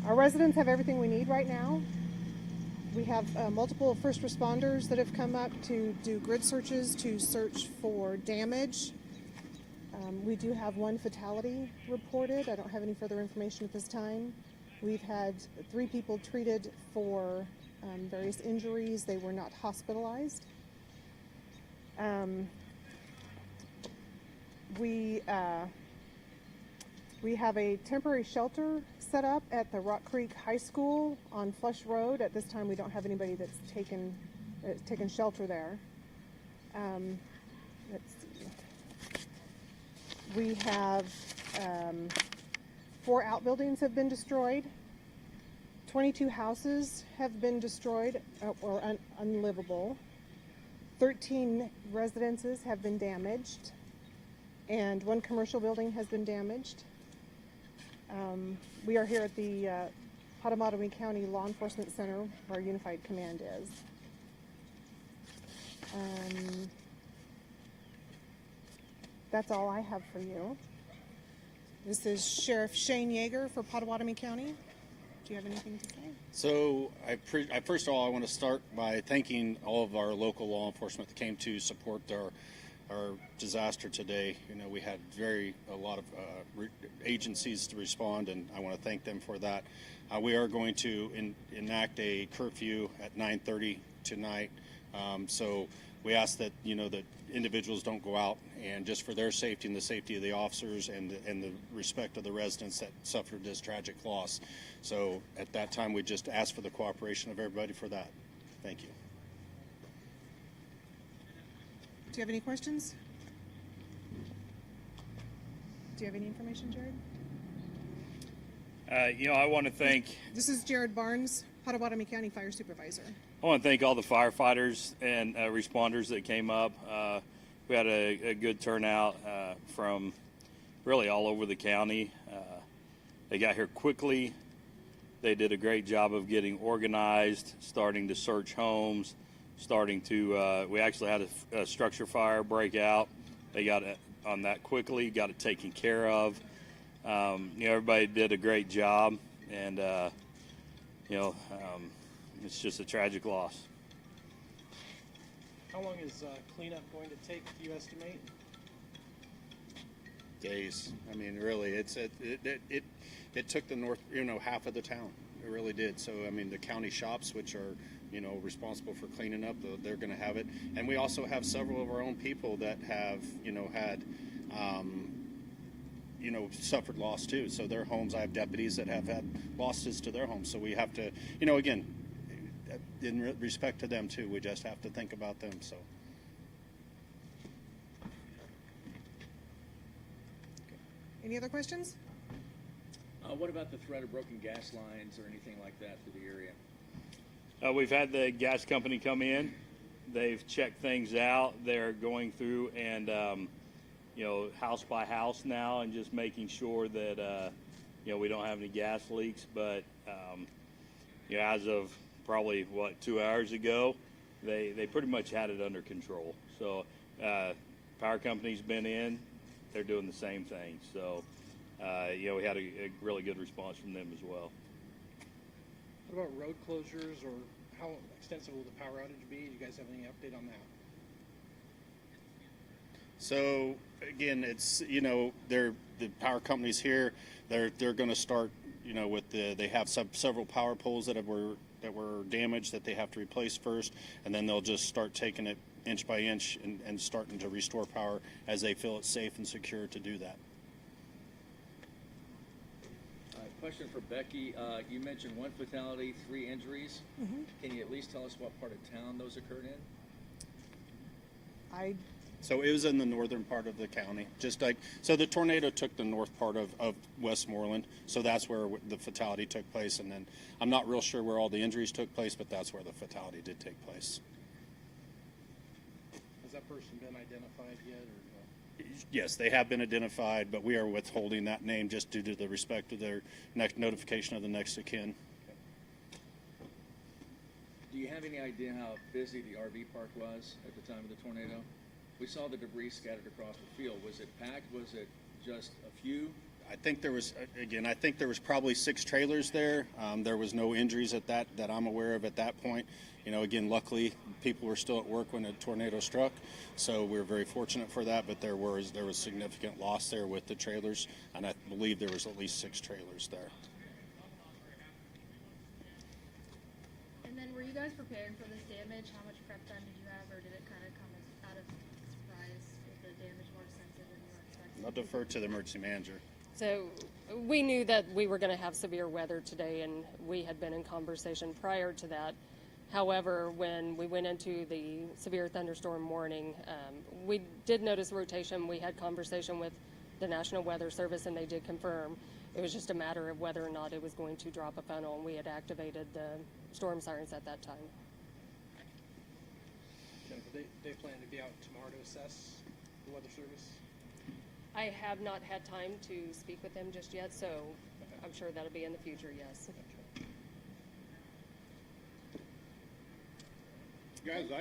Our residents have everything we need right now. We have multiple first responders that have come up to do grid searches to search for damage. We do have one fatality reported. I don't have any further information at this time. We've had 3 people treated for various injuries. They were not hospitalized. We have a temporary shelter set up at the Rock Creek High School on Flush Road. At this time, we don't have anybody that's taken shelter there. Let's see. We have 4 outbuildings have been destroyed. 22 houses have been destroyed or unlivable. 13 residences have been damaged, and 1 commercial building has been damaged. We are here at the Pottawatomie County Law Enforcement Center, where our Unified Command is. That's all I have for you. This is Sheriff Shane Yeager for Pottawatomie County. Do you have anything to say? So first of all, I want to start by thanking all of our local law enforcement that came to support our disaster today. You know, we had a lot of agencies to respond, and I want to thank them for that. We are going to enact a curfew at 9:30 tonight. So we ask that that individuals don't go out, and just for their safety and the safety of the officers and the respect of the residents that suffered this tragic loss. So at that time, we just ask for the cooperation of everybody for that. Thank you. Do you have any questions? Do you have any information, Jared? I want to thank. This is Jared Barnes, Pottawatomie County Fire Supervisor. I want to thank all the firefighters and responders that came up. We had a good turnout from really all over the county. They got here quickly. They did a great job of getting organized, starting to search homes, starting to, we actually had a structure fire break out. They got on that quickly, got it taken care of. Everybody did a great job, and it's just a tragic loss. How long is cleanup going to take, do you estimate? Days. I mean, really, it took the north, half of the town. It really did. So, I mean, the county shops, which are, responsible for cleaning up, they're going to have it. And we also have several of our own people that have, had, suffered loss too. So their homes, I have deputies that have had losses to their homes. So we have to, again, in respect to them too, we just have to think about them. So. Any other questions? What about the threat of broken gas lines or anything like that through the area? We've had the gas company come in. They've checked things out. They're going through and, house by house now and just making sure that, we don't have any gas leaks. But, as of probably, 2 hours ago, they pretty much had it under control. So power company's been in. They're doing the same thing. So, we had a really good response from them as well. What about road closures, or how extensive will the power outage be? Do you guys have any update on that? So again, it's the power companies here. They're going to start with they have several power poles that were damaged that they have to replace first, and then they'll just start taking it inch by inch and starting to restore power as they feel it's safe and secure to do that. Question for Becky. You mentioned 1 fatality, 3 injuries. Mm-hmm. Can you at least tell us what part of town those occurred in? So it was in the northern part of the county. So the tornado took the north part of Westmoreland. So that's where the fatality took place. And then I'm not real sure where all the injuries took place, but that's where the fatality did take place. Has that person been identified yet, or no? Yes, they have been identified, but we are withholding that name just due to the respect of their notification of the next of kin. Okay. Do you have any idea how busy the RV park was at the time of the tornado? We saw the debris scattered across the field. Was it packed? Was it just a few? I think there was, again, I think there was probably 6 trailers there. There was no injuries that I'm aware of at that point. You know, again, luckily people were still at work when the tornado struck, so we were very fortunate for that. But there was significant loss there with the trailers, and I believe there was at least 6 trailers there. And then, were you guys prepared for this damage? How much prep time did you have, or did it kind of come out of surprise with the damage more extensive than you were expecting? I'll defer to the emergency manager. So we knew that we were going to have severe weather today, and we had been in conversation prior to that. However, when we went into the severe thunderstorm warning, we did notice rotation. We had conversation with the National Weather Service, and they did confirm. It was just a matter of whether or not it was going to drop a funnel, and we had activated the storm sirens at that time. Jennifer, they plan to be out tomorrow to assess the weather service? I have not had time to speak with them just yet, so I'm sure that'll be in the future, yes. Guys,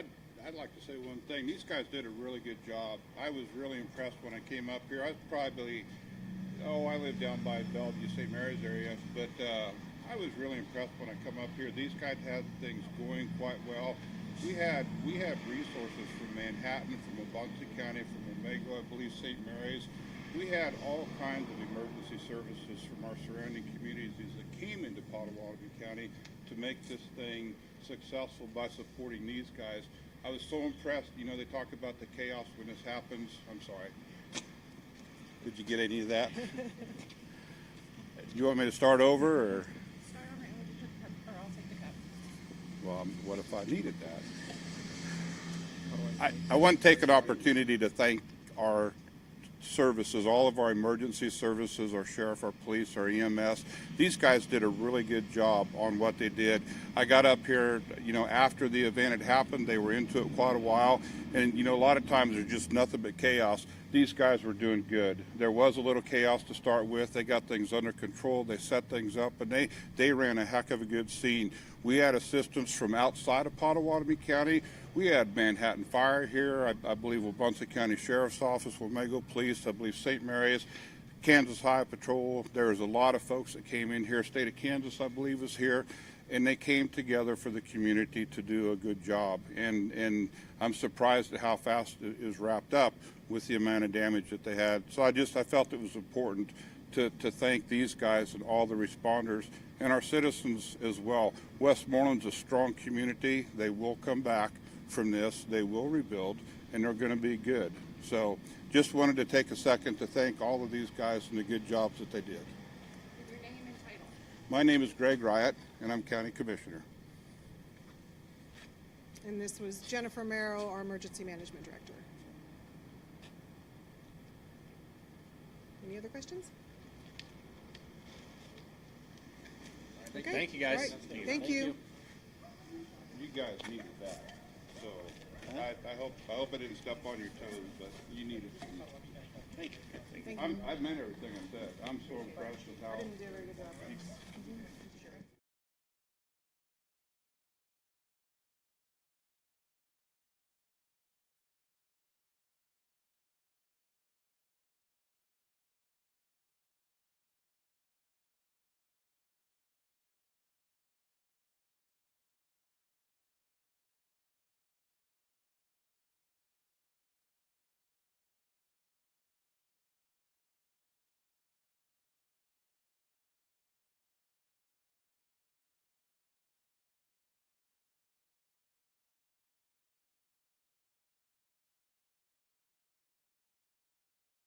I'd like to say one thing. These guys did a really good job. I was really impressed when I came up here. I was probably, I live down by Bellevue, St. Mary's area, but I was really impressed when I come up here. These guys had things going quite well. We had resources from Manhattan, from Pottawatomie County, from Omega, I believe St. Mary's. We had all kinds of emergency services from our surrounding communities that came into Pottawatomie County to make this thing successful by supporting these guys. I was so impressed. You know, they talk about the chaos when this happens. I'm sorry. Did you get any of that? You want me to start over, or? Start on it, and we'll put the cup, or I'll take the cup. Well, what if I needed that? I want to take an opportunity to thank our services, all of our emergency services, our sheriff, our police, our EMS. These guys did a really good job on what they did. I got up here, you know, after the event had happened. They were into it quite a while, and you know, a lot of times there's just nothing but chaos. These guys were doing good. There was a little chaos to start with. They got things under control. They set things up, and they ran a heck of a good scene. We had assistance from outside of Pottawatomie County. We had Manhattan Fire here, I believe Wabaunsett County Sheriff's Office, Wamego Police, I believe St. Mary's, Kansas Highway Patrol. There was a lot of folks that came in here. State of Kansas, I believe, was here, and they came together for the community to do a good job. And I'm surprised at how fast it is wrapped up with the amount of damage that they had. So I felt it was important to thank these guys and all the responders and our citizens as well. Westmoreland's a strong community. They will come back from this. They will rebuild, and they're going to be good. So just wanted to take a second to thank all of these guys and the good jobs that they did. Your name and title. My name is Greg Riot, and I'm County Commissioner. And this was Jennifer Merrill, our Emergency Management Director. Any other questions? Okay. Thank you, guys. All right. Thank you. You guys needed that. So I hope I didn't step on your toes, but you needed to. Thank you. Thank you. I meant everything I said. I'm so impressed with how I didn't do a very good job. these